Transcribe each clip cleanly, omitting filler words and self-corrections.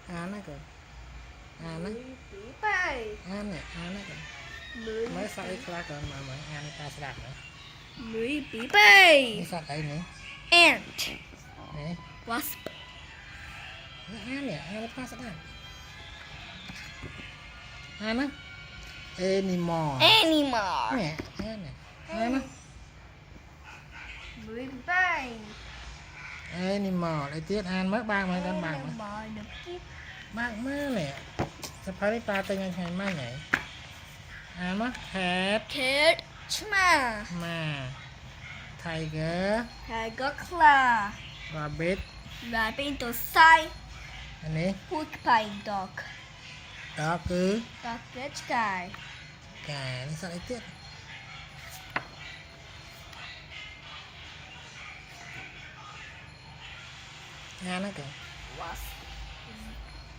Án này kìa. Án này. Bí bay. Án này kìa. Mấy sao ít lá kìa mà án này ta sẽ đặt nữa. Bí bay. Mấy sao đây nữa. Ant. Đấy. Wasp. Án này ta sẽ đặt. Án á. Animal. Nè, án này. Án á. Bí bay. Animal. Đây tiết án mất ba mấy con bằng. Bác má nè. Sẽ phải đi ta tên ngày mai nhảy. Án mất. Cat. Chma. Ma. Tiger. Claw. Rabbit. Rabbit to side. Anh ấy. Porcupine dog. Đó cứ. Dog get sky. Cà nó sao đấy tiết. Án nó kìa. Wasp.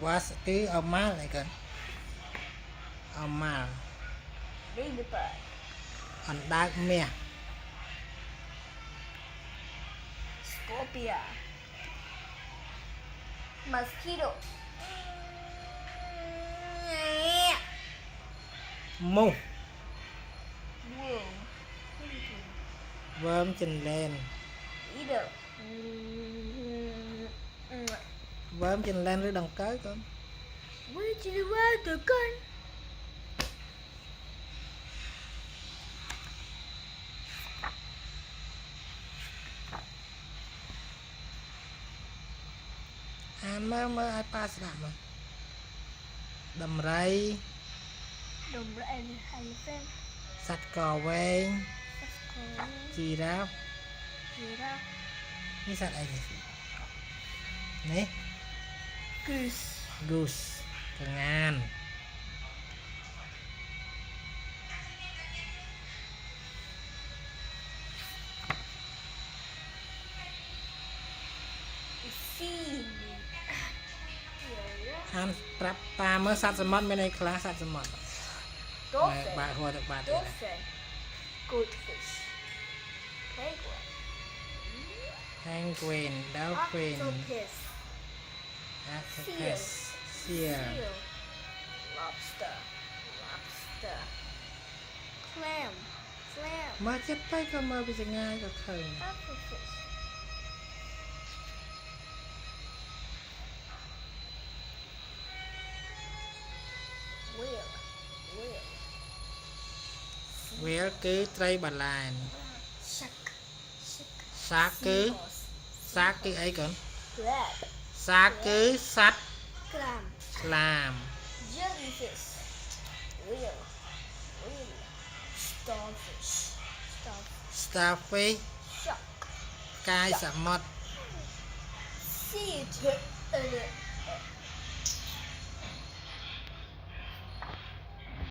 Wasp cứ ông má lại kìa. Ông má. Ladybug. Anh đạc mẹ. Scorpio. Mosquito. Mù. Wolf. Vơm trình lên. Eater. Vơm trình lên với đồng cới con. Where'd you ride the gun? Án mơ ai pa sẽ đảm mà. Đầm rây. Đồng elephant. Sạch cò vên. Giraffe. Giraffe. Ini sạch ai nhỉ? Nih. Goose. Goose. Kengan. Sea. Án prap ta mơ sạch sầm mọt bên đây khá sạch sầm mọt. Dolphin. Bạn hoa được bạn. Dolphin. Goldfish. Penguin. Penguin, dolphin, Octopus. octopus, seal, Lobster. Clam. mà chết tay có mơ bị ngay có thần. Pufferfish. Whale. Whale cứ tray bà làn. Shark. Shark cứ ấy còn. Crab. Shark cứ sắt. Clam. Làm. Jellyfish. Whale. Starfish. Starfish. Shark. Cai sả mọt. Sea turtle.